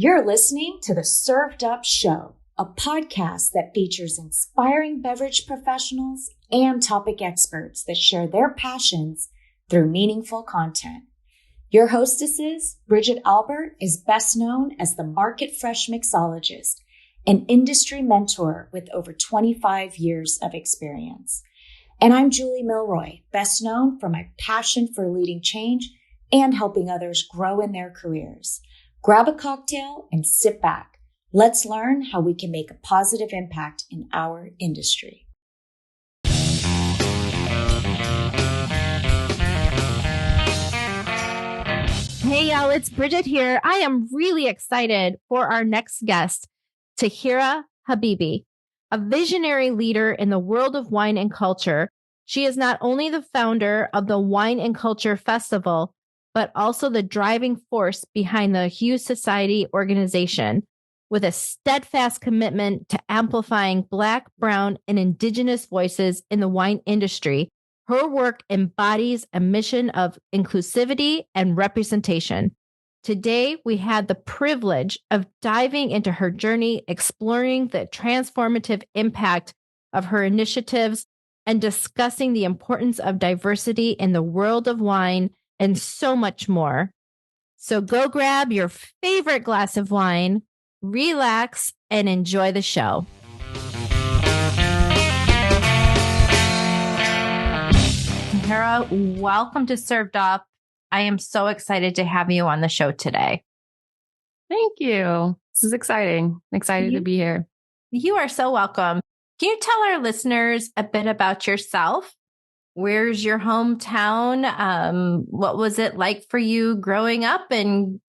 You're listening to the Served Up Show, a podcast that features inspiring beverage professionals and topic experts that share their passions through meaningful content. Your hostesses, Bridget Albert, is best known as the Market Fresh Mixologist, an industry mentor with over 25 years of experience. And I'm Julie Milroy, best known for my passion for leading change and helping others grow in their careers. Grab a cocktail and sit back. Let's learn how we can make a positive impact in our industry. Hey y'all, it's Bridget here. I am really excited for our next guest, Tahiirah Habibi, a visionary leader in the world of wine and culture. She is not only the founder of the Wine and Culture Festival, but also the driving force behind the Hue Society organization, with a steadfast commitment to amplifying Black, Brown, and Indigenous voices in the wine industry. Her work embodies a mission of inclusivity and representation. Today, we had the privilege of diving into her journey, exploring the transformative impact of her initiatives, and discussing the importance of diversity in the world of wine, and so much more. So go grab your favorite glass of wine, relax, and enjoy the show. Tahiirah, welcome to Served Up. I am so excited to have you on the show today. Thank you. This is exciting. Excited to be here. You are so welcome. Can you tell our listeners a bit about yourself? Where's your hometown? What was it like for you growing up? And,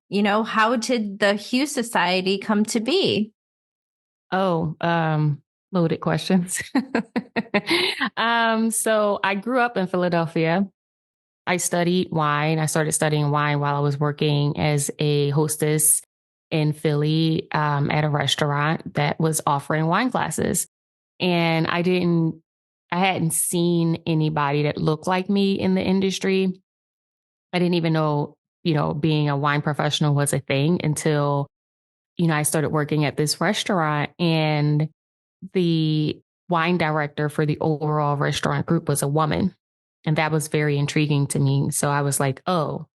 how did the Hue Society come to be? Loaded questions. So I grew up in Philadelphia. I studied wine. I started studying wine while I was working as a hostess in Philly at a restaurant that was offering wine classes. And I hadn't seen anybody that looked like me in the industry. I didn't even know, being a wine professional was a thing until, I started working at this restaurant, and the wine director for the overall restaurant group was a woman. And that was very intriguing to me. So I was like, oh,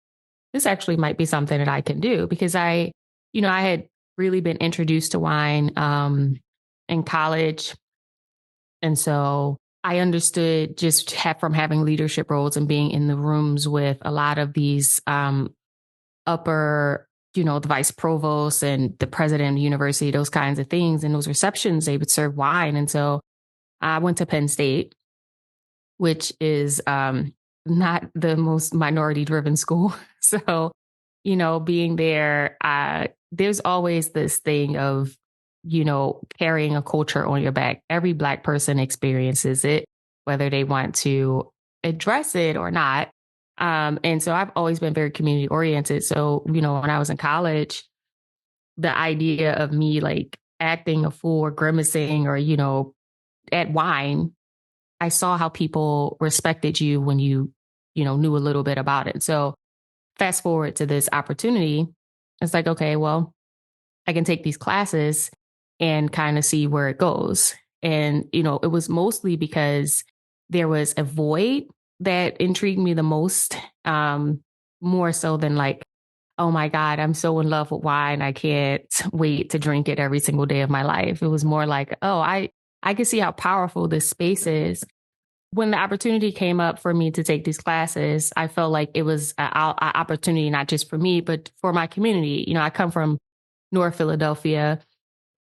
this actually might be something that I can do, because I had really been introduced to wine in college. And so I understood just from having leadership roles and being in the rooms with a lot of these upper, the vice provost and the president of the university, those kinds of things. And those receptions, they would serve wine. And so I went to Penn State, which is not the most minority driven school. So, being there, there's always this thing of, carrying a culture on your back. Every Black person experiences it, whether they want to address it or not. And so I've always been very community oriented. So, when I was in college, the idea of me like acting a fool or grimacing or, at wine, I saw how people respected you when you, knew a little bit about it. So fast forward to this opportunity, it's like, okay, well, I can take these classes and kind of see where it goes. And, it was mostly because there was a void that intrigued me the most, more so than like, oh my God, I'm so in love with wine. I can't wait to drink it every single day of my life. It was more like, oh, I can see how powerful this space is. When the opportunity came up for me to take these classes, I felt like it was an opportunity, not just for me, but for my community. I come from North Philadelphia.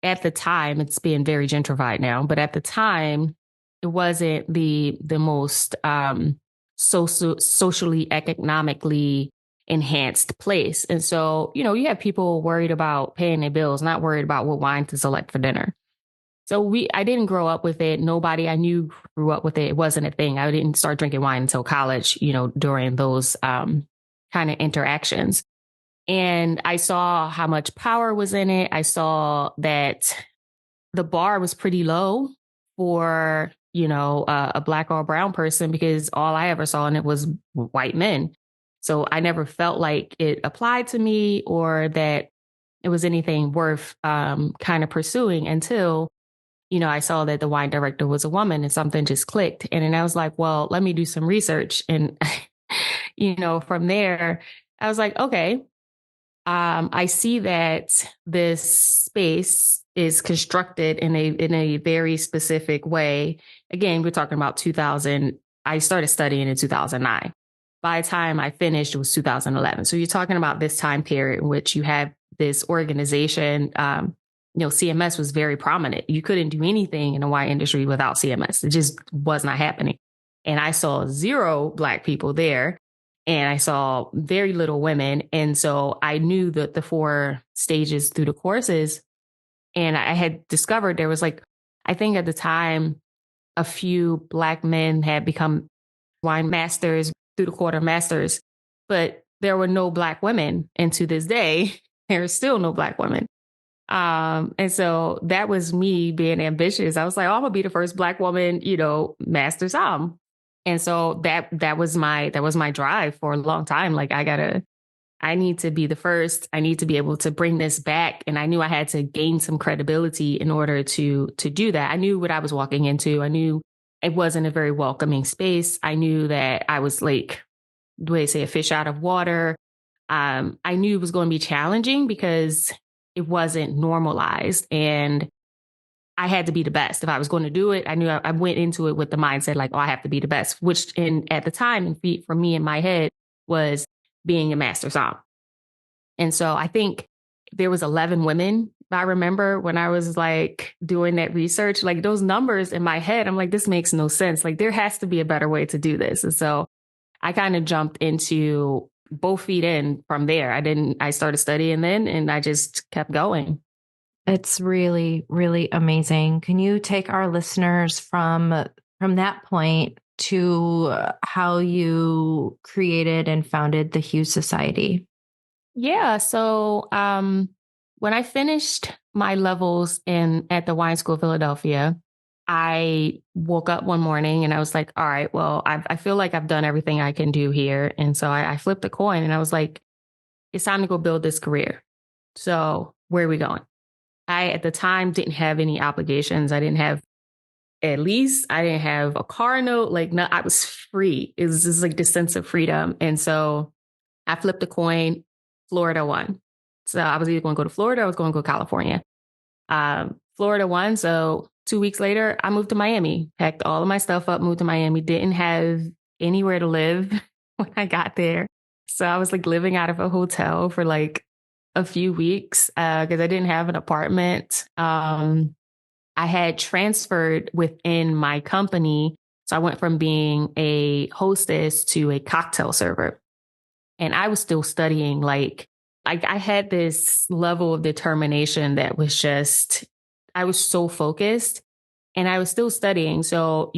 At the time, it's being very gentrified now, but at the time, it wasn't the most socially, economically enhanced place. And so, you have people worried about paying their bills, not worried about what wine to select for dinner. So I didn't grow up with it. Nobody I knew grew up with it. It wasn't a thing. I didn't start drinking wine until college, during those kind of interactions. And I saw how much power was in it. I saw that the bar was pretty low for, a Black or a brown person, because all I ever saw in it was white men. So I never felt like it applied to me, or that it was anything worth kind of pursuing until, I saw that the wine director was a woman and something just clicked. And then I was like, well, let me do some research. And, from there, I was like, okay, I see that this space is constructed in a very specific way. Again, we're talking about 2000. I started studying in 2009. By the time I finished, it was 2011. So you're talking about this time period in which you have this organization. CMS was very prominent. You couldn't do anything in the wine industry without CMS. It just was not happening. And I saw 0 Black people there. And I saw very little women. And so I knew that the 4 stages through the courses. And I had discovered there was I think at the time, a few Black men had become wine masters through the quarter masters, but there were no Black women. And to this day, there are still no Black women. And so that was me being ambitious. I was like, oh, I'm gonna be the first Black woman, master som. And so that was my drive for a long time. I need to be the first. I need to be able to bring this back. And I knew I had to gain some credibility in order to do that. I knew what I was walking into. I knew it wasn't a very welcoming space. I knew that I was a fish out of water. I knew it was going to be challenging because it wasn't normalized. And I had to be the best. If I was going to do it, I knew I went into it with the mindset I have to be the best, which at the time, for me in my head, was being a master som. And so I think there was 11 women. I remember when I was doing that research, those numbers in my head, I'm like, this makes no sense. There has to be a better way to do this. And so I kind of jumped into both feet in from there. I started studying then, and I just kept going. It's really, really amazing. Can you take our listeners from that point to how you created and founded the Hue Society? Yeah. So when I finished my levels at the Wine School of Philadelphia, I woke up one morning and I was like, all right, well, I feel like I've done everything I can do here. And so I flipped a coin and I was like, it's time to go build this career. So where are we going? I, at the time, didn't have any obligations. I didn't have a car note. No, I was free. It was just this sense of freedom. And so I flipped a coin. Florida won. So I was either going to go to Florida or I was going to go to California. Florida won. So 2 weeks later, I moved to Miami, packed all of my stuff up, moved to Miami, didn't have anywhere to live when I got there. So I was living out of a hotel for a few weeks because I didn't have an apartment. I had transferred within my company. So I went from being a hostess to a cocktail server. And I was still studying. I had this level of determination that was just, I was so focused and I was still studying. So,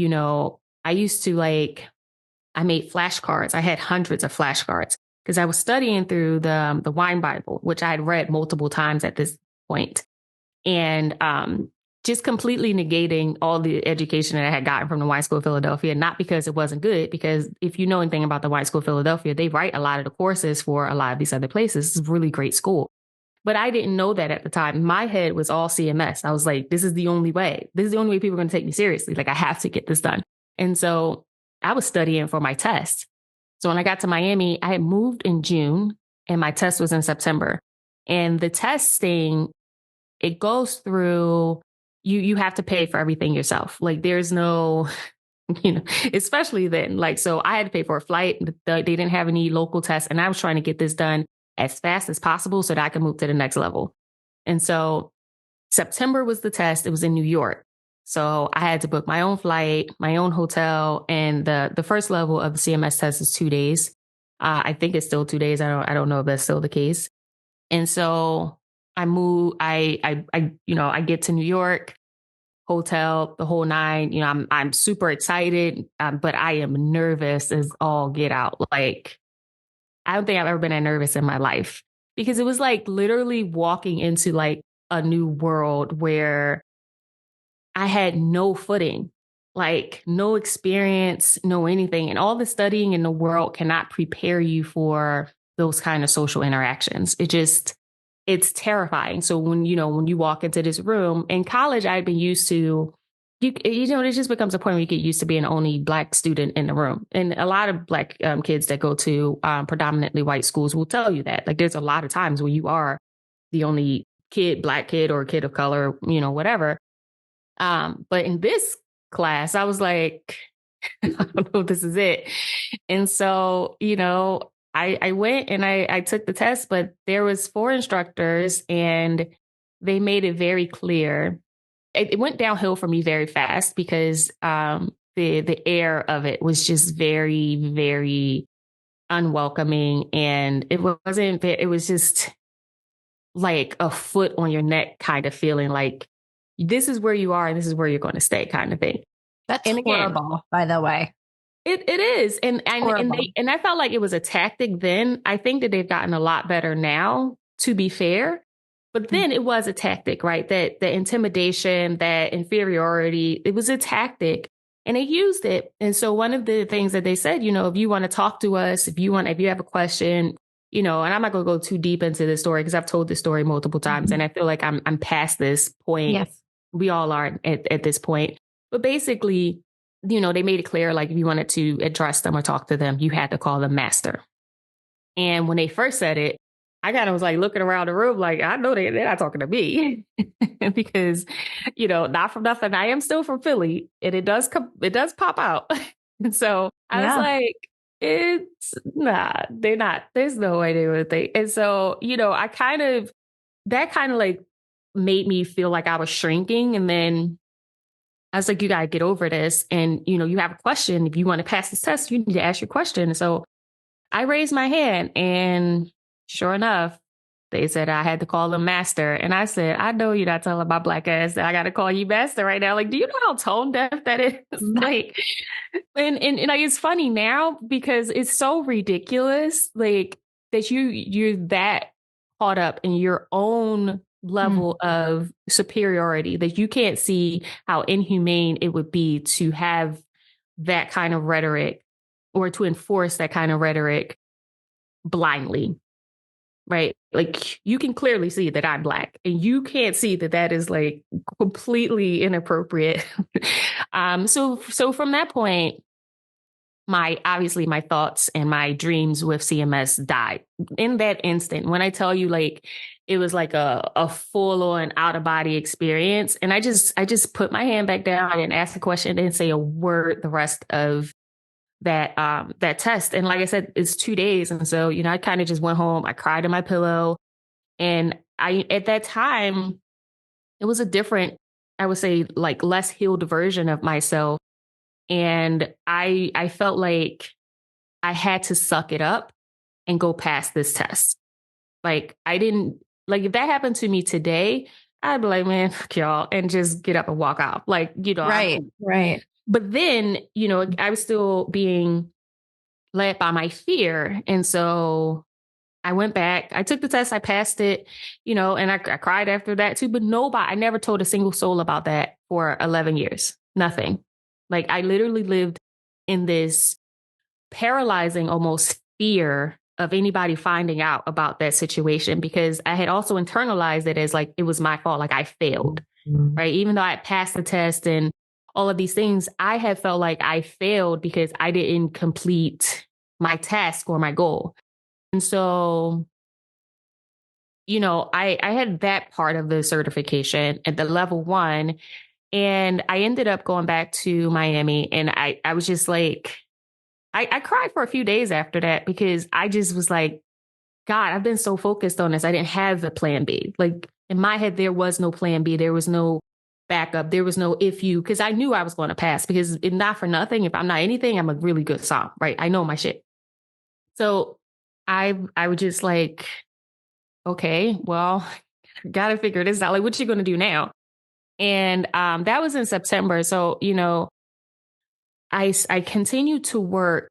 I used to I made flashcards. I had hundreds of flashcards because I was studying through the Wine Bible, which I had read multiple times at this point. And just completely negating all the education that I had gotten from the Wine School of Philadelphia, not because it wasn't good, because if you know anything about the Wine School of Philadelphia, they write a lot of the courses for a lot of these other places. It's a really great school. But I didn't know that at the time. My head was all CMS. I was like, this is the only way. This is the only way people are going to take me seriously. I have to get this done. And so I was studying for my test. So when I got to Miami, I had moved in June and my test was in September. And the testing, it goes through, you have to pay for everything yourself. There's no, especially then, so I had to pay for a flight. They didn't have any local tests. And I was trying to get this done as fast as possible so that I could move to the next level. And so September was the test. It was in New York. So I had to book my own flight, my own hotel, and the first level of the CMS test is 2 days. I think it's still 2 days. I don't know if that's still the case. And so I move. I get to New York, hotel, the whole nine. I'm super excited, but I am nervous as all get out. I don't think I've ever been that nervous in my life because it was literally walking into a new world where I had no footing, no experience, no anything. And all the studying in the world cannot prepare you for those kind of social interactions. it's terrifying. So when you walk into this room in college, I'd been used to, it just becomes a point where you get used to being the only Black student in the room. And a lot of Black kids that go to predominantly white schools will tell you that. Like, there's a lot of times where you are the only kid, Black kid, or a kid of color, whatever. But in this class, I was like, I don't know if this is it. And so, I went and I took the test, but there was 4 instructors and they made it very clear. It went downhill for me very fast because the air of it was just very, very unwelcoming. And it was just like a foot on your neck kind of feeling, like this is where you are and this is where you're going to stay kind of thing. That's horrible, by the way. It is. And I felt like it was a tactic then. I think that they've gotten a lot better now, to be fair. But then it was a tactic, right? That the intimidation, that inferiority, it was a tactic and they used it. And so one of the things that they said, if you want to talk to us, if you have a question, and I'm not going to go too deep into this story because I've told this story multiple times and I feel like I'm past this point. Yes. We all are at this point. But basically, they made it clear, like, if you wanted to address them or talk to them, you had to call them master. And when they first said it, I kind of was like looking around the room, like, I know they're not talking to me because, not from nothing. I am still from Philly and it does pop out. And so I was like, they're not, there's no way they would think. And so, that kind of like made me feel like I was shrinking. And then I was like, you got to get over this. And, you have a question. If you want to pass this test, you need to ask your question. And so I raised my hand and sure enough, they said I had to call them master. And I said, I know you're not telling my Black ass that I got to call you master right now. Like, do you know how tone deaf that is? Like, and like, it's funny now because it's so ridiculous, like, that you're that caught up in your own level of superiority that you can't see how inhumane it would be to have that kind of rhetoric or to enforce that kind of rhetoric blindly. Right. Like, you can clearly see that I'm Black and you can't see that that is like completely inappropriate. So from that point, my thoughts and my dreams with CMS died in that instant. When I tell you, like, it was like a full on out of body experience. And I just put my hand back down and asked a question and didn't say a word the rest of that test. And like I said, it's 2 days. And so, I kind of just went home. I cried in my pillow. And at that time, it was a different, I would say, like, less healed version of myself. And I felt like I had to suck it up and go past this test. Like, if that happened to me today, I'd be like, man, fuck y'all, and just get up and walk out. Like, Right. But then, I was still being led by my fear. And so I went back, I took the test, I passed it, and I cried after that too. But I never told a single soul about that for 11 years. Nothing. Like, I literally lived in this paralyzing almost fear of anybody finding out about that situation, because I had also internalized it as like, it was my fault. Like, I failed, right? Even though I passed the test and all of these things, I had felt like I failed because I didn't complete my task or my goal. And so, I had that part of the certification at the level 1, and I ended up going back to Miami, and I was just like, I cried for a few days after that because I just was like, God, I've been so focused on this. I didn't have a plan B. Like, in my head, there was no plan B. There was no backup. There was no because I knew I was going to pass, because if not for nothing, if I'm not anything, I'm a really good song, right? I know my shit. So I was just like, okay, well, got to figure this out. Like, what you going to do now? And that was in September. So, I continued to work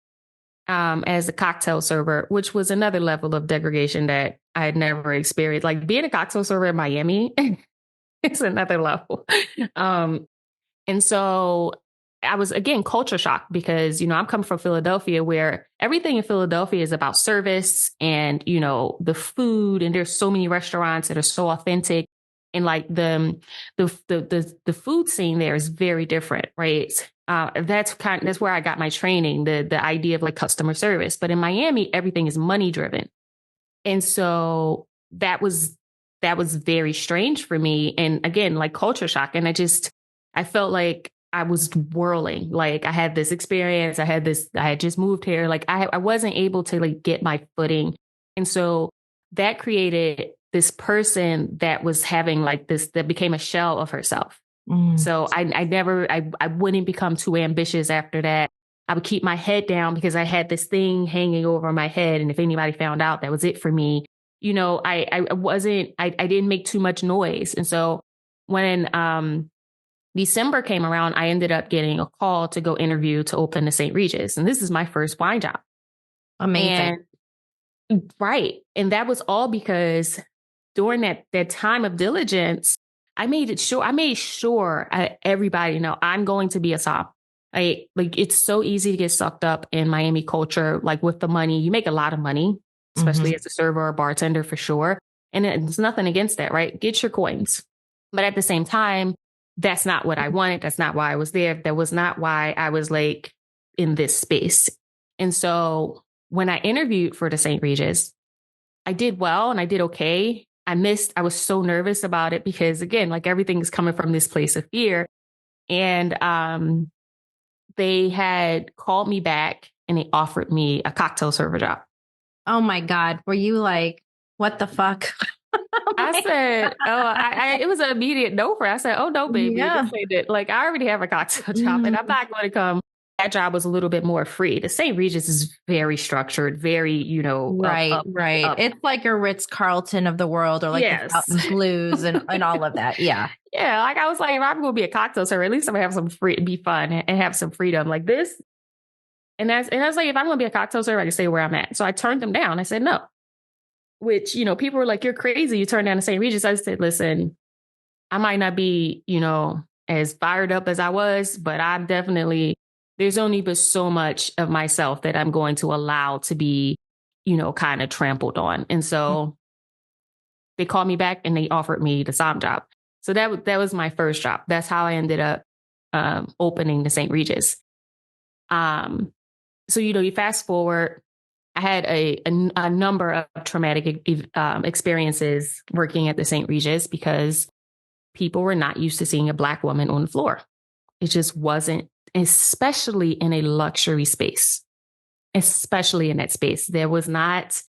as a cocktail server, which was another level of degradation that I had never experienced. Like, being a cocktail server in Miami, it's another level. And so I was, again, culture shocked because, I'm coming from Philadelphia, where everything in Philadelphia is about service and, the food. And there's so many restaurants that are so authentic. And like the food scene there is very different, right? That's where I got my training, the idea of like customer service. But in Miami, everything is money driven. And so that was very strange for me. And again, like culture shock. And I felt like I was whirling. Like I had this experience. I had just moved here. Like I wasn't able to like get my footing. And so that created this person that was having like this, that became a shell of herself. So I wouldn't become too ambitious after that. I would keep my head down because I had this thing hanging over my head. And if anybody found out, that was it for me. I didn't make too much noise. And so when December came around, I ended up getting a call to go interview to open the St. Regis. And this is my first wine job. Amazing. Right. And that was all because during that time of diligence, I made sure everybody know I'm going to be a SOP. Like it's so easy to get sucked up in Miami culture. Like with the money, you make a lot of money, especially as a server or bartender for sure. And it's nothing against that, right? Get your coins. But at the same time, that's not what I wanted. That's not why I was there. That was not why I was like in this space. And so when I interviewed for the St. Regis, I did well and I did okay. I was so nervous about it because again, like everything is coming from this place of fear. And they had called me back and they offered me a cocktail server job. Oh my God. Were you like, what the fuck? I said, it was an immediate no for it. I said, oh no, baby. Yeah. Like I already have a cocktail job and I'm not going to come. That job was a little bit more free. The St. Regis is very structured, very, right. Up. It's like a Ritz-Carlton of the world or like the Fountain Blues and all of that. Yeah. Yeah. Like I was like, if I'm going to be a cocktail server, at least I'm going to have some be fun and have some freedom like this. And I was like, if I'm going to be a cocktail server, I can stay where I'm at. So I turned them down. I said, no, which, people were like, you're crazy. You turned down the St. Regis. I said, listen, I might not be, as fired up as I was, but I'm definitely, there's only but so much of myself that I'm going to allow to be, kind of trampled on. And so they called me back and they offered me the SOM job. So that was my first job. That's how I ended up opening the St. Regis. So, you fast forward, I had a number of traumatic experiences working at the St. Regis because people were not used to seeing a Black woman on the floor. It just wasn't, especially in a luxury space, especially in that space. There was not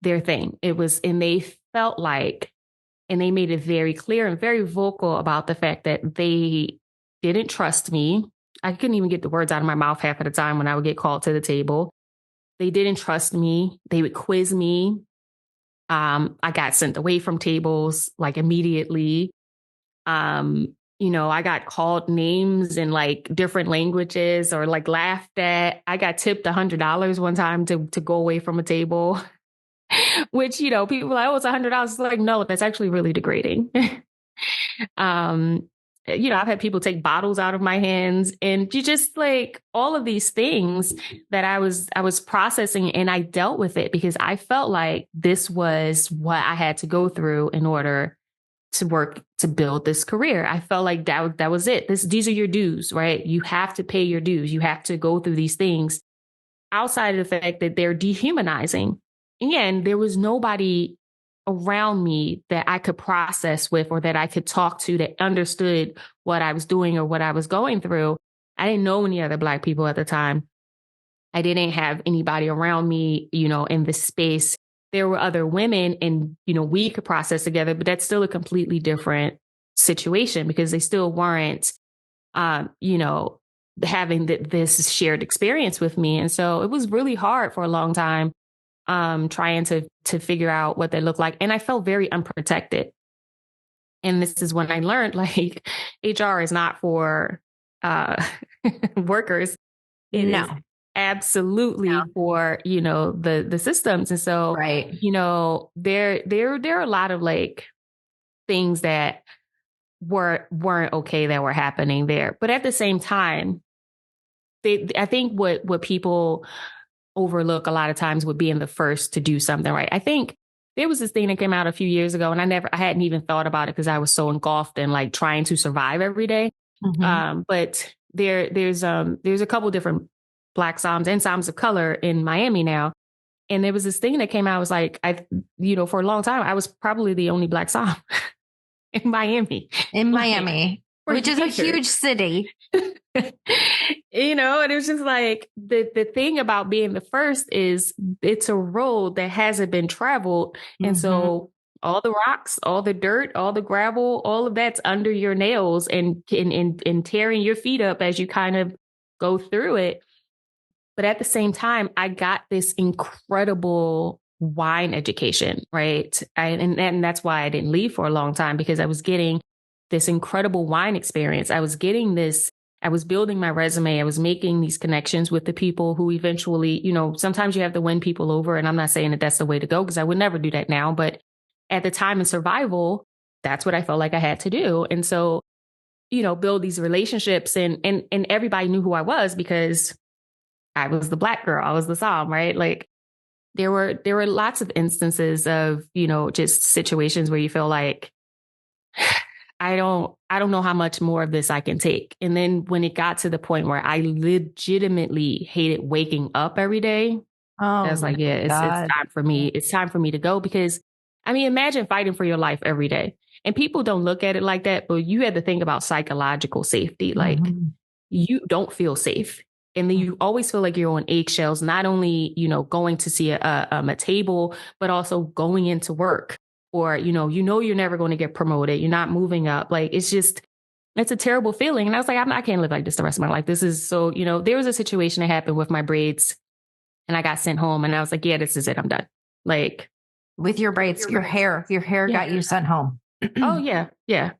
their thing. It was, and they felt like, and they made it very clear and very vocal about the fact that they didn't trust me. I couldn't even get the words out of my mouth half of the time when I would get called to the table. They didn't trust me. They would quiz me. I got sent away from tables like immediately. I got called names in like different languages or like laughed at. I got tipped $100 one time to go away from a table, which, people were like, oh, it's $100. It's like, no, that's actually really degrading. I've had people take bottles out of my hands and you just like all of these things that I was processing, and I dealt with it because I felt like this was what I had to go through in order to work to build this career. I felt like that was it. These are your dues, right? You have to pay your dues. You have to go through these things outside of the fact that they're dehumanizing. And there was nobody around me that I could process with or that I could talk to that understood what I was doing or what I was going through. I didn't know any other Black people at the time. I didn't have anybody around me, in this space. There were other women and, we could process together, but that's still a completely different situation because they still weren't, having this shared experience with me. And so it was really hard for a long time, trying to figure out what they look like. And I felt very unprotected. And this is when I learned like HR is not for workers. It is absolutely for, the systems. And so, right. There are a lot of like things that weren't okay that were happening there. But at the same time, I think what people overlook a lot of times with being the first to do something, right? I think there was this thing that came out a few years ago, and I hadn't even thought about it because I was so engulfed in like trying to survive every day. But there's a couple different Black Psalms and Psalms of color in Miami now. And there was this thing that came out. I was like, for a long time, I was probably the only Black Psalm in Miami. Which is a huge city. And it was just like the thing about being the first is it's a road that hasn't been traveled. And so all the rocks, all the dirt, all the gravel, all of that's under your nails and tearing your feet up as you kind of go through it. But at the same time, I got this incredible wine education, right? And that's why I didn't leave for a long time, because I was getting this incredible wine experience. I was building my resume. I was making these connections with the people who eventually, sometimes you have to win people over. And I'm not saying that that's the way to go, because I would never do that now. But at the time in survival, that's what I felt like I had to do. And so, build these relationships and everybody knew who I was because I was the Black girl. I was the Psalm, right? Like there were lots of instances of, just situations where you feel like, I don't know how much more of this I can take. And then when it got to the point where I legitimately hated waking up every day, I was like, yeah, it's time for me. It's time for me to go, because imagine fighting for your life every day. And people don't look at it like that, but you had to think about psychological safety. Like you don't feel safe. And then you always feel like you're on eggshells, not only, going to see a table, but also going into work. Or, you're never going to get promoted. You're not moving up. Like, it's a terrible feeling. And I was like, I can't live like this the rest of my life. This is so, there was a situation that happened with my braids and I got sent home and I was like, yeah, this is it. I'm done. Like with your braids, your hair got you sent home. Oh yeah. Yeah.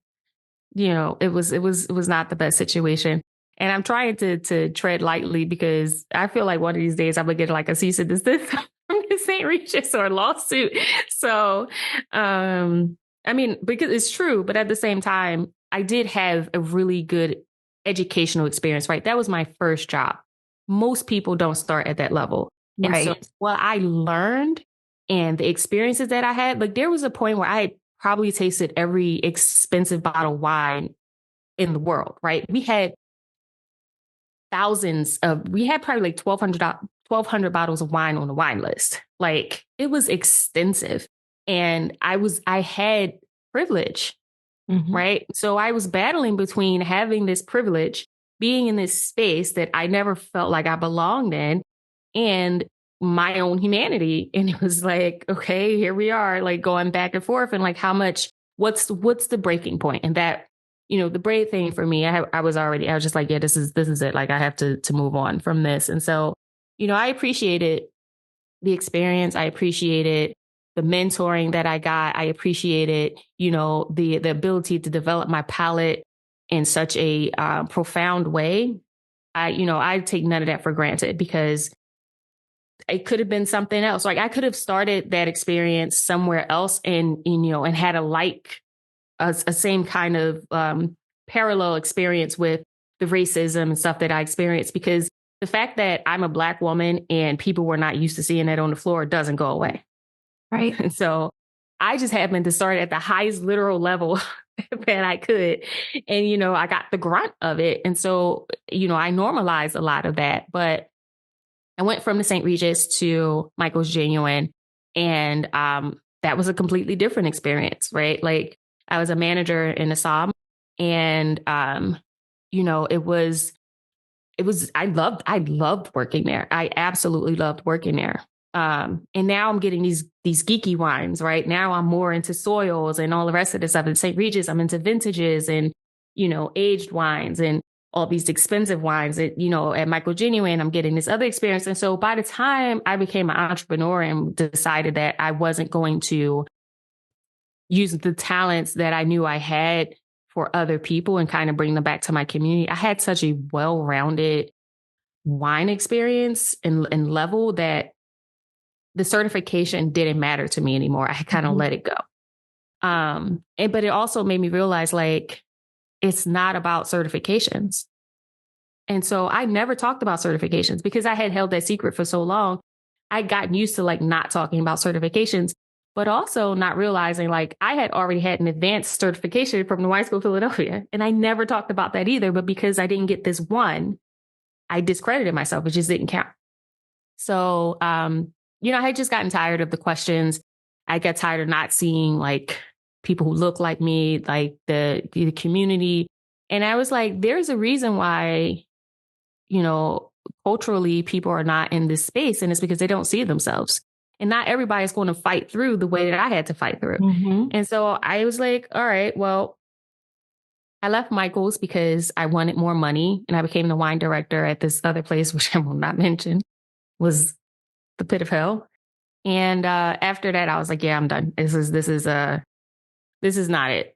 It was not the best situation. And I'm trying to tread lightly because I feel like one of these days I'm going to get like a cease and desist from the St. Regis or a lawsuit. So, because it's true, but at the same time, I did have a really good educational experience, right? That was my first job. Most people don't start at that level. Right. And so what I learned and the experiences that I had, like there was a point where I had probably tasted every expensive bottle of wine in the world, right? We had probably like 1,200 bottles of wine on the wine list. Like it was extensive. And I had privilege, right? So I was battling between having this privilege, being in this space that I never felt like I belonged in, and my own humanity. And it was like, okay, here we are, like going back and forth. And like, what's the breaking point? And that, the brave thing for me, I was just like, yeah, this is it. Like I have to move on from this. And so, I appreciated the experience. I appreciated the mentoring that I got. I appreciated, the ability to develop my palate in such a profound way. I take none of that for granted because it could have been something else. Like I could have started that experience somewhere else and had a same kind of parallel experience with the racism and stuff that I experienced, because the fact that I'm a Black woman and people were not used to seeing that on the floor doesn't go away. Right. And so I just happened to start at the highest literal level that I could. And, I got the grunt of it. And so, I normalized a lot of that. But I went from the St. Regis to Michael's Genuine. And that was a completely different experience, right? Like I was a manager in the Psalm. And, I loved working there. I absolutely loved working there. And now I'm getting these geeky wines, right? Now I'm more into soils and all the rest of this stuff. In St. Regis, I'm into vintages and, aged wines and all these expensive wines that, at Michael Genuine, I'm getting this other experience. And so by the time I became an entrepreneur and decided that I wasn't going to use the talents that I knew I had for other people and kind of bring them back to my community, I had such a well-rounded wine experience and level that the certification didn't matter to me anymore. I kind of let it go. But it also made me realize like, it's not about certifications. And so I never talked about certifications because I had held that secret for so long. I'd gotten used to like not talking about certifications, but also not realizing like I had already had an advanced certification from the Wine School of Philadelphia. And I never talked about that either. But because I didn't get this one, I discredited myself. It just didn't count. So, you know, I had just gotten tired of the questions. I got tired of not seeing like people who look like me, like the community. And I was like, there's a reason why, you know, culturally people are not in this space. And it's because they don't see themselves. And not everybody's going to fight through the way that I had to fight through. Mm-hmm. And so I was like, all right, well, I left Michael's because I wanted more money. And I became the wine director at this other place, which I will not mention, was the pit of hell. And after that, I was like, yeah, I'm done. This is not it.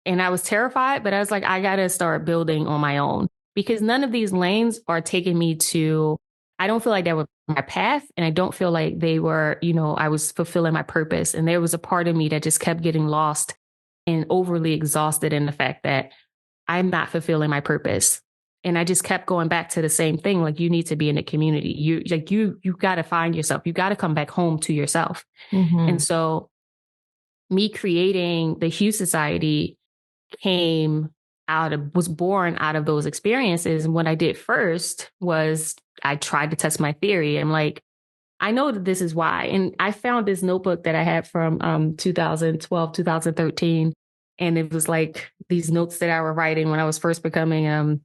And I was terrified, but I was like, I got to start building on my own because none of these lanes are taking me to, I don't feel like that was my path. And I don't feel like they were, you know, I was fulfilling my purpose. And there was a part of me that just kept getting lost and overly exhausted in the fact that I'm not fulfilling my purpose. And I just kept going back to the same thing. Like, you need to be in a community. You got to find yourself. You got to come back home to yourself. Mm-hmm. And so me creating the Hue Society was born out of those experiences. And what I did first was I tried to test my theory. I'm like, I know that this is why. And I found this notebook that I had from 2012, 2013. And it was like these notes that I was writing when I was first thinking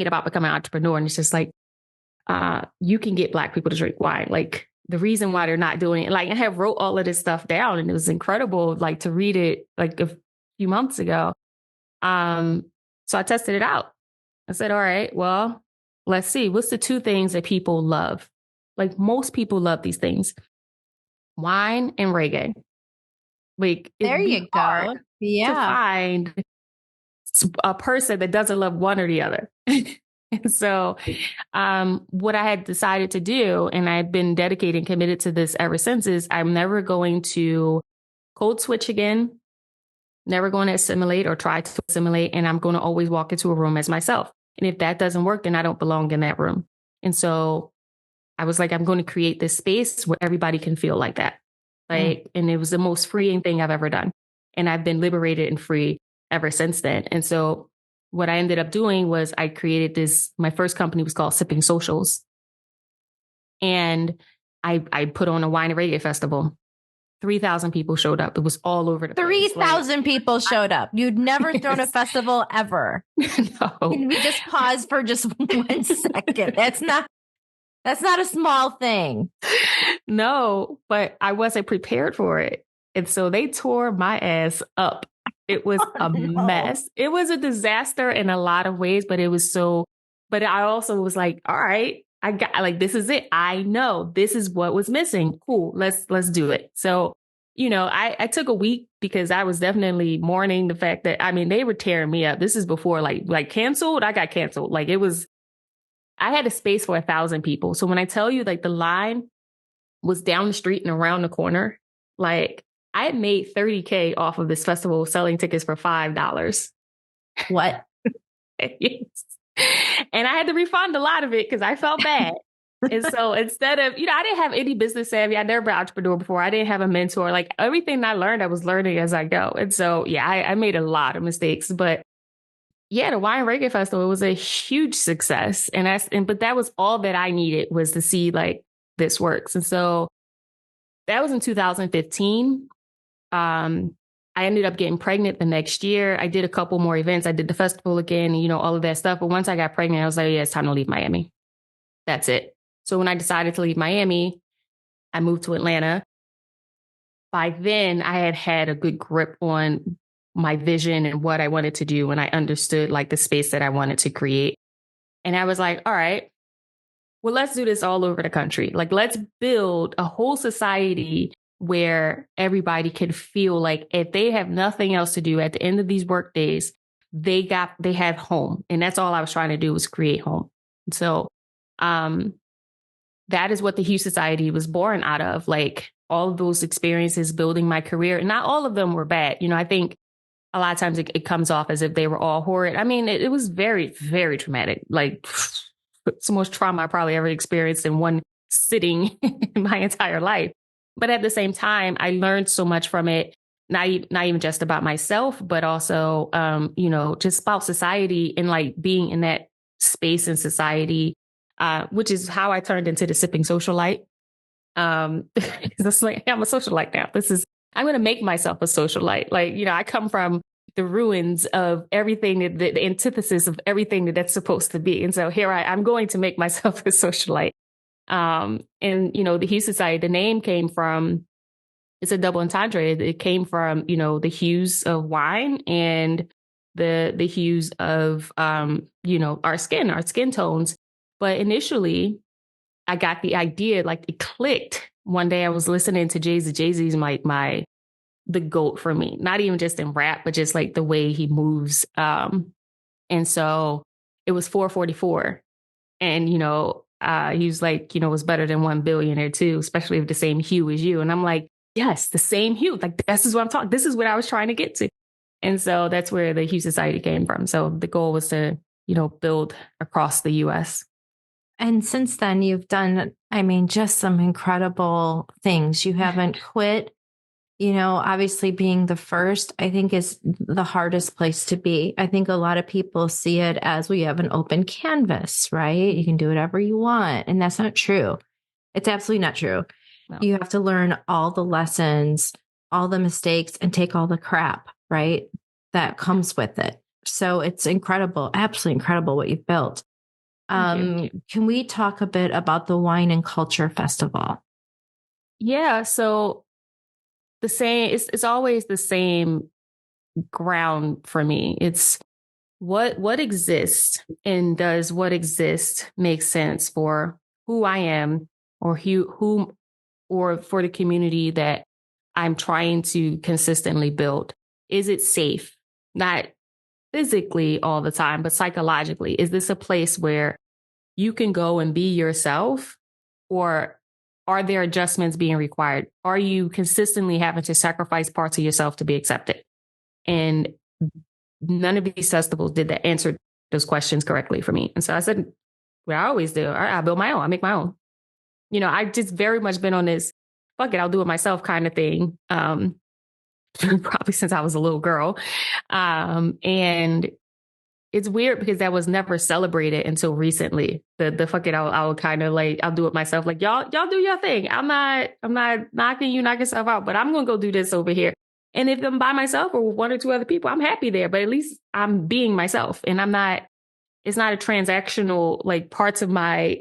about becoming an entrepreneur. And it's just like, you can get Black people to drink wine. Like, the reason why they're not doing it, like, I have wrote all of this stuff down, and it was incredible, like, to read it like a few months ago. So I tested it out. I said, all right, well, let's see. What's the two things that people love? Like, most people love these things: wine and reggae. Like, there you go. Yeah. To find a person that doesn't love one or the other. And so what I had decided to do, and I've been dedicated and committed to this ever since, is I'm never going to code switch again, never going to assimilate or try to assimilate. And I'm going to always walk into a room as myself. And if that doesn't work, then I don't belong in that room. And so I was like, I'm going to create this space where everybody can feel like that. Like, and it was the most freeing thing I've ever done. And I've been liberated and free ever since then. And so what I ended up doing was I created my first company was called Sipping Socials. And I put on a wine and reggae festival. 3,000 people showed up. It was all over the place. 3,000 people showed up. You'd never thrown a festival ever. No. Can we just pause for just 1 second? That's not a small thing. No, but I wasn't prepared for it. And so they tore my ass up. It was a mess. It was a disaster in a lot of ways, but but I also was like, all right, I got, like, this is it. I know this is what was missing. Cool. Let's do it. So, you know, I took a week because I was definitely mourning the fact that, I mean, they were tearing me up. This is before like canceled. I got canceled. Like, I had a space for 1,000 people. So when I tell you, like, the line was down the street and around the corner, like, I had made $30K off of this festival selling tickets for $5. What? Yes. And I had to refund a lot of it because I felt bad. And so instead of, you know, I didn't have any business savvy. I'd never been an entrepreneur before. I didn't have a mentor. Like, everything I learned, I was learning as I go. And so, yeah, I made a lot of mistakes. But yeah, the Wine Reggae Festival was a huge success. But that was all that I needed, was to see, like, this works. And so that was in 2015. I ended up getting pregnant the next year. I did a couple more events. I did the festival again, you know, all of that stuff. But once I got pregnant, I was like, yeah, it's time to leave Miami. That's it. So when I decided to leave Miami, I moved to Atlanta. By then, I had a good grip on my vision and what I wanted to do. And I understood, like, the space that I wanted to create. And I was like, all right, well, let's do this all over the country. Like, let's build a whole society where everybody can feel like if they have nothing else to do at the end of these work days, they have home. And that's all I was trying to do, was create home. So that is what the Hue Society was born out of. Like, all of those experiences building my career. And not all of them were bad. You know, I think a lot of times it comes off as if they were all horrid. I mean, it was very, very traumatic. Like it's the most trauma I probably ever experienced in one sitting in my entire life. But at the same time, I learned so much from it, not even just about myself, but also, just about society and like being in that space in society, which is how I turned into the sipping socialite. It's like, I'm a socialite now. I'm going to make myself a socialite. Like, I come from the ruins of everything, the antithesis of everything that's supposed to be. And so here I'm going to make myself a socialite. And, the Hue Society, the name came from, it's a double entendre. It came from, the hues of wine and the hues of, our skin tones. But initially I got the idea, like it clicked. One day I was listening to Jay-Z. Jay-Z's like the GOAT for me, not even just in rap, but just like the way he moves. And so it was 444. And, he was like, was better than 1 billionaire too, especially if the same hue as you. And I'm like, yes, the same hue. Like, this is what I'm talking. This is what I was trying to get to. And so that's where the Hue Society came from. So the goal was to, build across the US. And since then you've done, just some incredible things. You haven't quit. Obviously being the first, I think is the hardest place to be. I think a lot of people see it as, well, you have an open canvas, right? You can do whatever you want. And that's not true. It's absolutely not true. No. You have to learn all the lessons, all the mistakes, and take all the crap, right? That comes with it. So it's incredible, absolutely incredible what you've built. Can we talk a bit about the Wine and Culture Festival? Yeah. So it's always the same ground for me. It's what exists, and does what exists make sense for who I am or or for the community that I'm trying to consistently build? Is it safe? Not physically all the time, but psychologically. Is this a place where you can go and be yourself, or are there adjustments being required? Are you consistently having to sacrifice parts of yourself to be accepted? And none of these festivals did that, answer those questions correctly for me. And so I said, well, I always do. I build my own. I make my own. I just very much been on this, fuck it, I'll do it myself kind of thing. Probably since I was a little girl. And it's weird because that was never celebrated until recently. The fuck it, I'll kind of like, I'll do it myself. Like, y'all do your thing. I'm not knocking you, knock yourself out, but I'm going to go do this over here. And if I'm by myself or with one or two other people, I'm happy there, but at least I'm being myself, and it's not a transactional, like, parts of my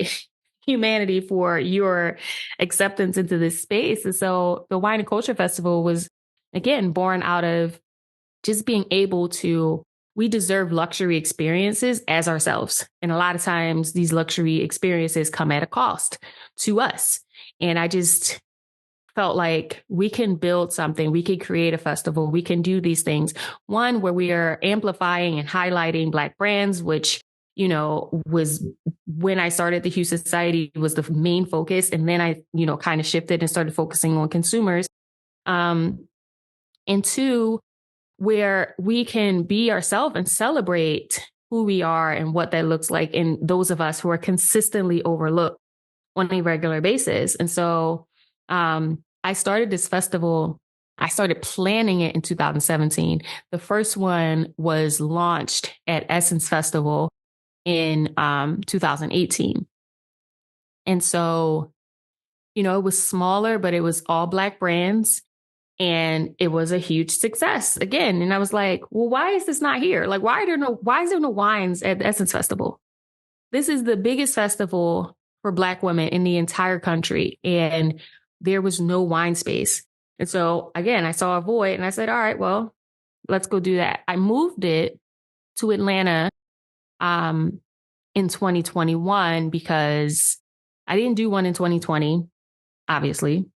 humanity for your acceptance into this space. And so the Wine and Culture Festival was, again, born out of just being able to, we deserve luxury experiences as ourselves. And a lot of times these luxury experiences come at a cost to us. And I just felt like we can build something, we can create a festival, we can do these things. One, where we are amplifying and highlighting Black brands, which, was when I started the Hue Society, was the main focus. And then I, kind of shifted and started focusing on consumers. And two, where we can be ourselves and celebrate who we are and what that looks like in those of us who are consistently overlooked on a regular basis. And so I started this festival. I started planning it in 2017. The first one was launched at Essence Festival in 2018. And so, it was smaller, but it was all Black brands. And it was a huge success again. And I was like, well, why is this not here? Like, why is there no wines at the Essence Festival? This is the biggest festival for Black women in the entire country. And there was no wine space. And so again, I saw a void and I said, all right, well, let's go do that. I moved it to Atlanta in 2021 because I didn't do one in 2020, obviously.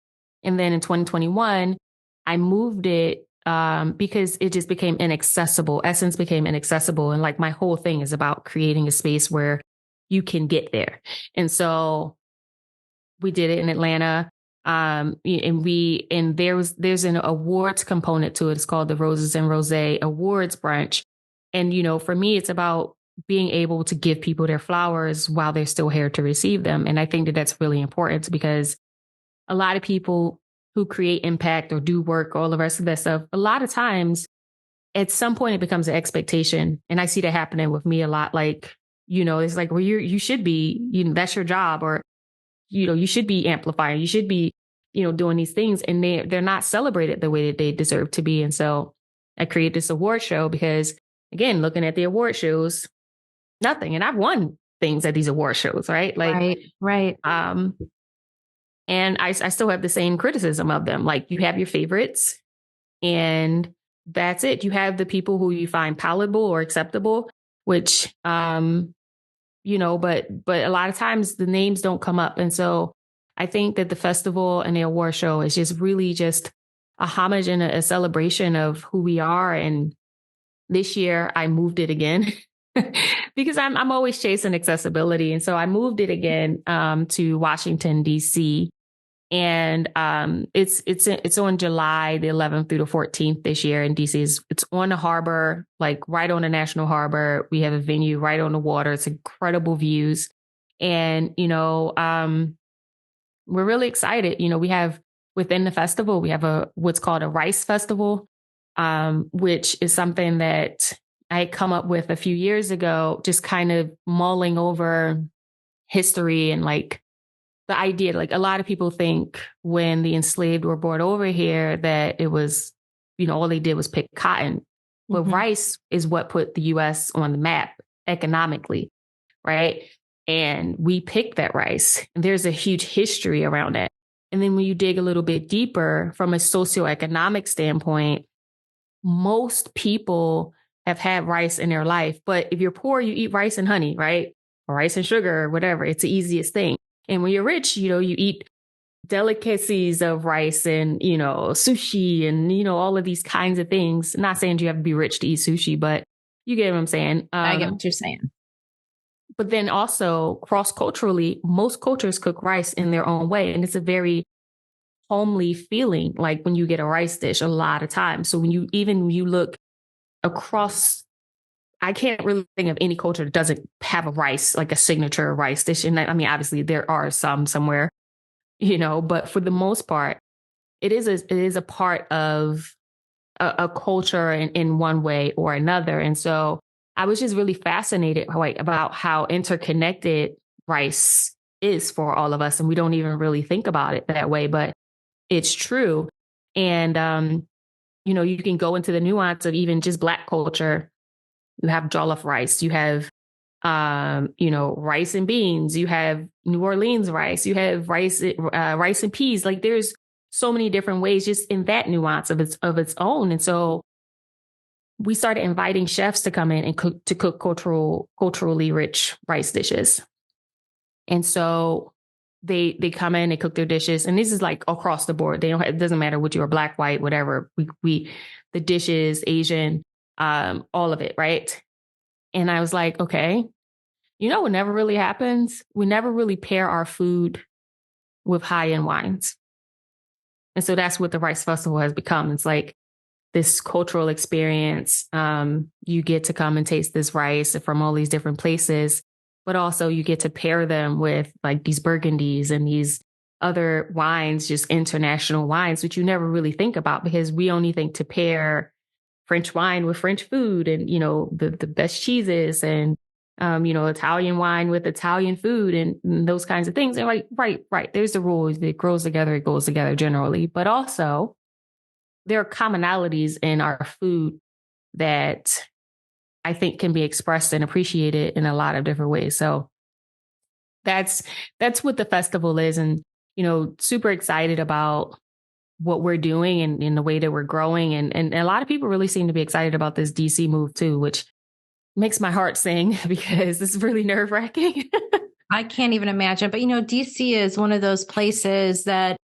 And then in 2021, I moved it because it just became inaccessible. Essence became inaccessible. And like my whole thing is about creating a space where you can get there. And so we did it in Atlanta. And there's an awards component to it. It's called the Roses and Rosé Awards Brunch. And, for me, it's about being able to give people their flowers while they're still here to receive them. And I think that that's really important because a lot of people who create impact or do work, all the rest of that stuff, a lot of times at some point it becomes an expectation. And I see that happening with me a lot. Like, it's like, well, you should be, that's your job, or, you should be amplifying. You should be, doing these things, and they're not celebrated the way that they deserve to be. And so I created this award show because, again, looking at the award shows, nothing. And I've won things at these award shows, right? Like, right. And I still have the same criticism of them. Like, you have your favorites and that's it. You have the people who you find palatable or acceptable, which, but a lot of times the names don't come up. And so I think that the festival and the award show is just really just a homage and a celebration of who we are. And this year I moved it again because I'm always chasing accessibility. And so I moved it again to Washington, D.C. And it's on July the 11th through the 14th this year in DC. It's on the harbor, like right on the National Harbor. We have a venue right on the water. It's incredible views. And, we're really excited. We have within the festival, we have what's called a rice festival, which is something that I had come up with a few years ago, just kind of mulling over history and like the idea, like a lot of people think when the enslaved were brought over here that it was, all they did was pick cotton. But rice is what put the U.S. on the map economically, right? And we picked that rice. And there's a huge history around that. And then when you dig a little bit deeper from a socioeconomic standpoint, most people have had rice in their life. But if you're poor, you eat rice and honey, right? Or rice and sugar or whatever. It's the easiest thing. And when you're rich, you eat delicacies of rice and, sushi and, all of these kinds of things. I'm not saying you have to be rich to eat sushi, but you get what I'm saying. I get what you're saying. But then also cross-culturally, most cultures cook rice in their own way. And it's a very homely feeling, like when you get a rice dish a lot of times. So when you look across, I can't really think of any culture that doesn't have a rice, like a signature rice dish. And I mean, obviously there are some somewhere, but for the most part, it is a part of a culture in one way or another. And so I was just really fascinated about how interconnected rice is for all of us. And we don't even really think about it that way, but it's true. And, you can go into the nuance of even just Black culture. You have jollof rice, you have, rice and beans, you have New Orleans rice, you have rice and peas. Like there's so many different ways just in that nuance of its own. And so we started inviting chefs to come in and cook culturally rich rice dishes. And so they come in, they cook their dishes, and this is like across the board. It doesn't matter what you are, Black, white, whatever. The dishes, Asian, all of it, right? And I was like, okay, what never really happens? We never really pair our food with high-end wines. And so that's what the Rice Festival has become. It's like this cultural experience. You get to come and taste this rice from all these different places, but also you get to pair them with like these Burgundies and these other wines, just international wines, which you never really think about because we only think to pair French wine with French food and, the best cheeses and, Italian wine with Italian food and those kinds of things. And like, right. There's the rules. It grows together. It goes together generally, but also there are commonalities in our food that I think can be expressed and appreciated in a lot of different ways. So that's what the festival is. And, super excited about what we're doing and in the way that we're growing. And a lot of people really seem to be excited about this DC move too, which makes my heart sing because it's really nerve wracking. I can't even imagine. But, DC is one of those places that,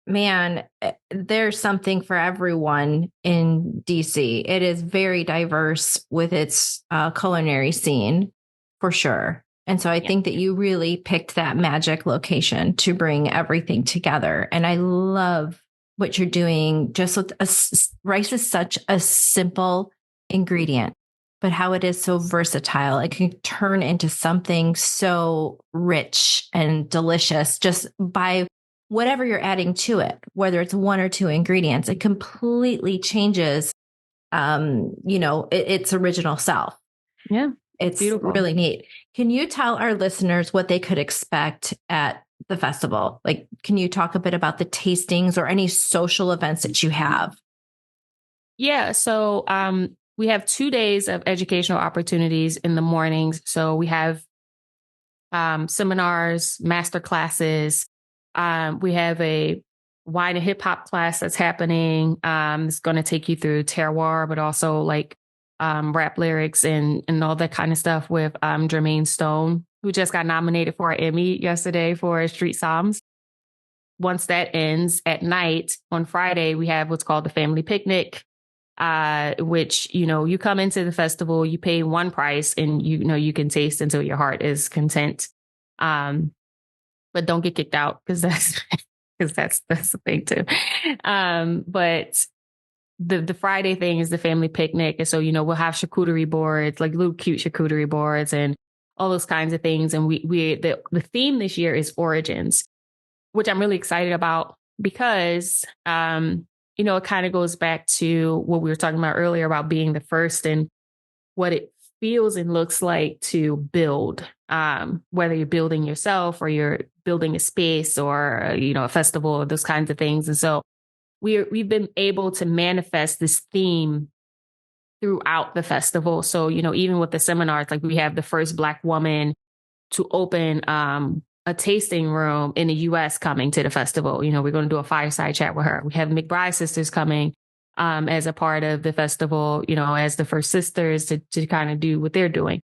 man, there's something for everyone in DC. It is very diverse with its culinary scene, for sure. And so I think that you really picked that magic location to bring everything together. And I love what you're doing. Just with rice is such a simple ingredient, but how it is so versatile. It can turn into something so rich and delicious just by whatever you're adding to it, whether it's one or two ingredients. It completely changes, its original self. Yeah. It's beautiful. Really neat. Can you tell our listeners what they could expect at the festival? Like, can you talk a bit about the tastings or any social events that you have? Yeah. So we have 2 days of educational opportunities in the mornings. So we have seminars, master classes. We have a wine and hip hop class that's happening. It's going to take you through terroir, but also like rap lyrics and all that kind of stuff with Jermaine Stone, who just got nominated for an Emmy yesterday for Street Psalms. Once that ends at night on Friday, we have what's called the family picnic, which, you come into the festival, you pay one price and you can taste until your heart is content. But don't get kicked out because that's the thing too. But the Friday thing is the family picnic. And so, we'll have charcuterie boards, like little cute charcuterie boards and all those kinds of things. And the theme this year is origins, which I'm really excited about because, it kind of goes back to what we were talking about earlier about being the first and what it feels and looks like to build, whether you're building yourself or you're building a space or, a festival or those kinds of things. And so we've been able to manifest this theme throughout the festival. So, even with the seminars, like we have the first Black woman to open a tasting room in the US coming to the festival. We're going to do a fireside chat with her. We have McBride sisters coming as a part of the festival, as the first sisters to kind of do what they're doing.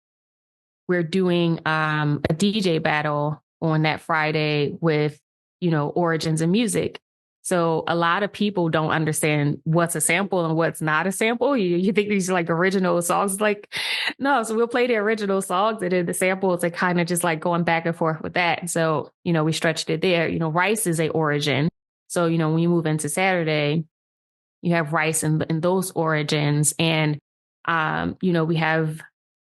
We're doing a DJ battle on that Friday with, origins of music. So a lot of people don't understand what's a sample and what's not a sample. You think these are like original songs, like, no. So we'll play the original songs and then the samples are kind of just like going back and forth with that. So, we stretched it there. Rice is a origin. So, when you move into Saturday, you have rice and those origins. And, we have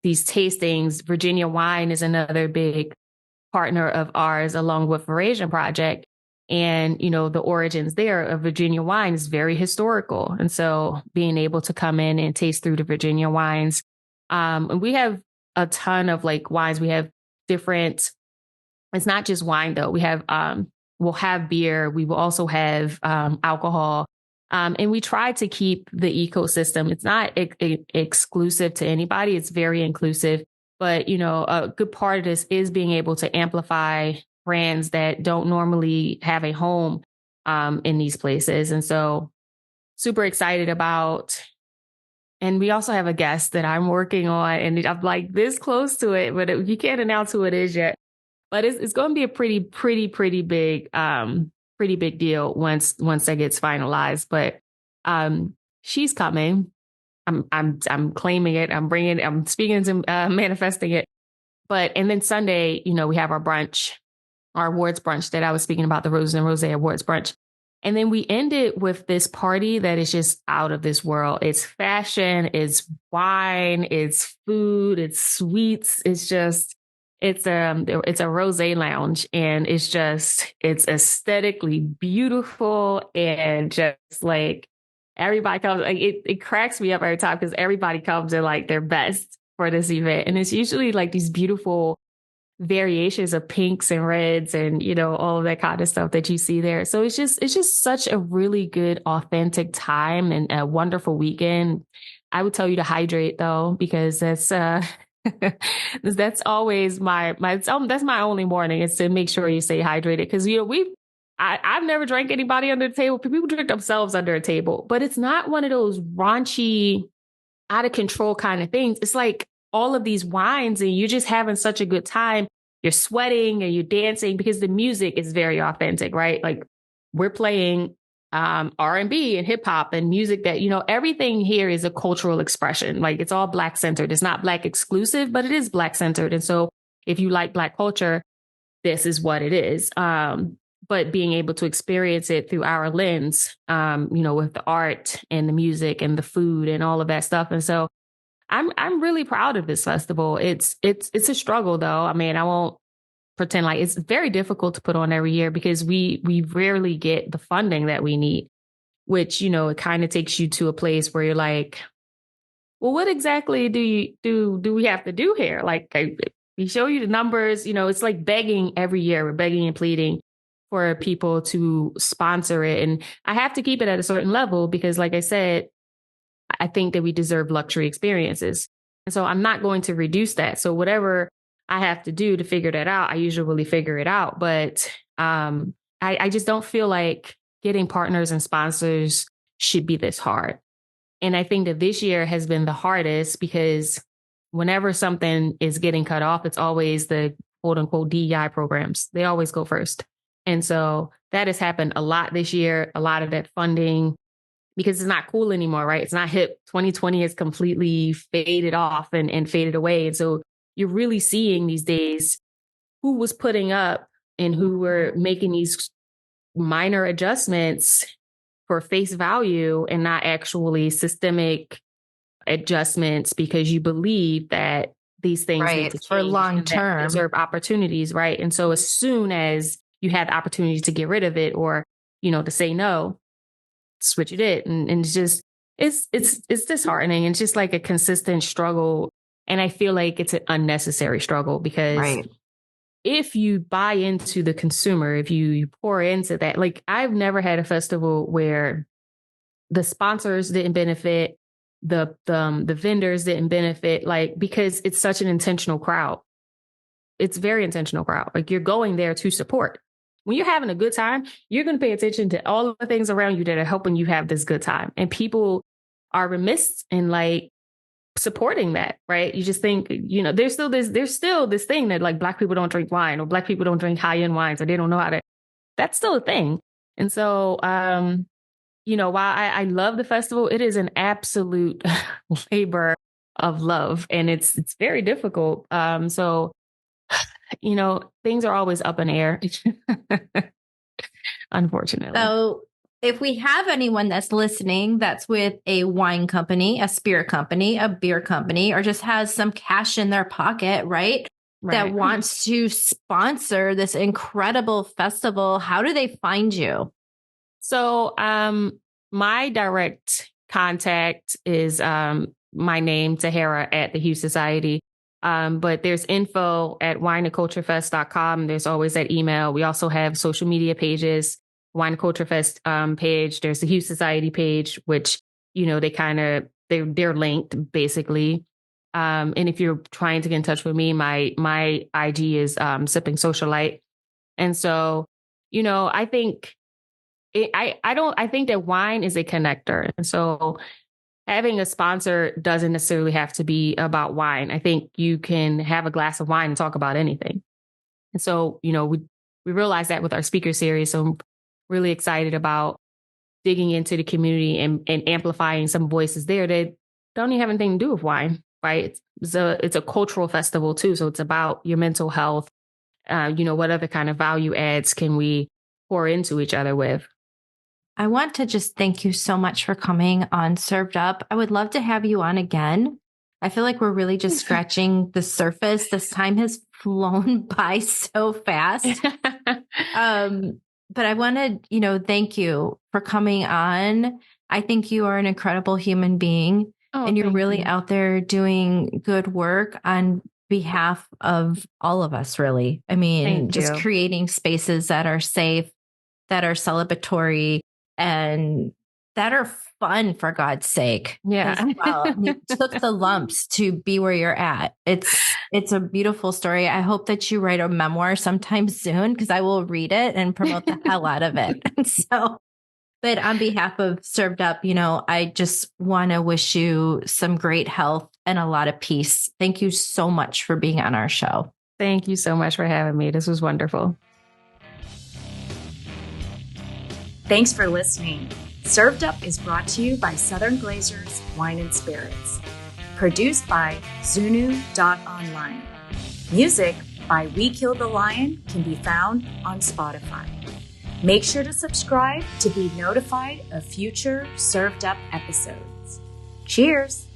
these tastings. Virginia Wine is another big partner of ours, along with Verizon Project. And, the origins there of Virginia wine is very historical. And so being able to come in and taste through the Virginia wines. And we have a ton of like wines. We have different, it's not just wine though. We have, we'll have beer. We will also have alcohol. And we try to keep the ecosystem. It's not exclusive to anybody. It's very inclusive. But, a good part of this is being able to amplify brands that don't normally have a home in these places. And so super excited about, and we also have a guest that I'm working on and I'm like this close to it, but you can't announce who it is yet, but it's going to be a pretty big deal once that gets finalized. But she's coming. I'm claiming it. I'm speaking to manifesting it. And then Sunday, we have our brunch, our awards brunch that I was speaking about, the Rose and Rose Awards brunch. And then we end it with this party that is just out of this world. It's fashion, it's wine, it's food, it's sweets. It's a rose lounge and it's aesthetically beautiful and just like everybody comes, like it cracks me up every time because everybody comes in like their best for this event. And it's usually like these beautiful variations of pinks and reds and, all of that kind of stuff that you see there. So it's just such a really good, authentic time and a wonderful weekend. I would tell you to hydrate though, because that's, that's always that's my only warning is to make sure you stay hydrated. Cause I've never drank anybody under the table. People drink themselves under a table, but it's not one of those raunchy, out of control kind of things. It's like all of these wines and you're just having such a good time. You're sweating and you're dancing because the music is very authentic, right? Like we're playing R&B and hip hop and music that, everything here is a cultural expression. Like it's all Black centered. It's not Black exclusive, but it is Black centered. And so if you like Black culture, this is what it is. But being able to experience it through our lens, with the art and the music and the food and all of that stuff. And so I'm really proud of this festival. It's a struggle though. I mean, I won't pretend like it's very difficult to put on every year because we rarely get the funding that we need, which, it kind of takes you to a place where you're like, well, what exactly do we have to do here? Like, we show you the numbers, it's like begging every year. We're begging and pleading for people to sponsor it. And I have to keep it at a certain level because, like I said, I think that we deserve luxury experiences. And so I'm not going to reduce that. So whatever I have to do to figure that out, I usually figure it out. But I just don't feel like getting partners and sponsors should be this hard. And I think that this year has been the hardest because whenever something is getting cut off, it's always the quote unquote DEI programs. They always go first. And so that has happened a lot this year, a lot of that funding, because it's not cool anymore, right? It's not hip. 2020 has completely faded off and faded away. And so you're really seeing these days who was putting up and who were making these minor adjustments for face value and not actually systemic adjustments because you believe that these things need to change for long term, deserve opportunities, right? And so as soon as you have the opportunity to get rid of it or, to say no, switch it. And it's just, it's disheartening. It's just like a consistent struggle. And I feel like it's an unnecessary struggle because if you buy into the consumer, if you pour into that, like I've never had a festival where the sponsors didn't benefit, the vendors didn't benefit, like, because it's such an intentional crowd. It's very intentional crowd. Like you're going there to support. When you're having a good time, you're going to pay attention to all of the things around you that are helping you have this good time. And people are remiss in like supporting that, right? You just think, there's still this thing that like Black people don't drink wine or Black people don't drink high-end wines or they don't know how to, that's still a thing. And so, while I love the festival, it is an absolute labor of love and it's very difficult. So things are always up in the air, unfortunately. So if we have anyone that's listening, that's with a wine company, a spirit company, a beer company, or just has some cash in their pocket, right? That wants to sponsor this incredible festival, how do they find you? So my direct contact is my name, Tahiirah, at the Hue Society. But there's info at wineandculturefest.com. There's always that email. We also have social media pages, Wine and Culture Fest page. There's the Hue Society page, which, they're linked basically. And if you're trying to get in touch with me, my IG is Sipping Socialite. And so, I think I think that wine is a connector. And so having a sponsor doesn't necessarily have to be about wine. I think you can have a glass of wine and talk about anything. And so, we realized that with our speaker series. So I'm really excited about digging into the community and amplifying some voices there that don't even have anything to do with wine, right? It's a cultural festival too. So it's about your mental health. What other kind of value adds can we pour into each other with? I want to just thank you so much for coming on Served Up. I would love to have you on again. I feel like we're really just scratching the surface. This time has flown by so fast. But I want to, thank you for coming on. I think you are an incredible human being and you're really out there doing good work on behalf of all of us, really. I mean, just creating spaces that are safe, that are celebratory, and that are fun, for God's sake. Yeah. Well. You took the lumps to be where you're at. It's a beautiful story. I hope that you write a memoir sometime soon because I will read it and promote the hell out of it. But on behalf of Served Up, I just want to wish you some great health and a lot of peace. Thank you so much for being on our show. Thank you so much for having me. This was wonderful. Thanks for listening. Served Up is brought to you by Southern Glazers Wine and Spirits. Produced by Zunu.online. Music by We Kill the Lion can be found on Spotify. Make sure to subscribe to be notified of future Served Up episodes. Cheers!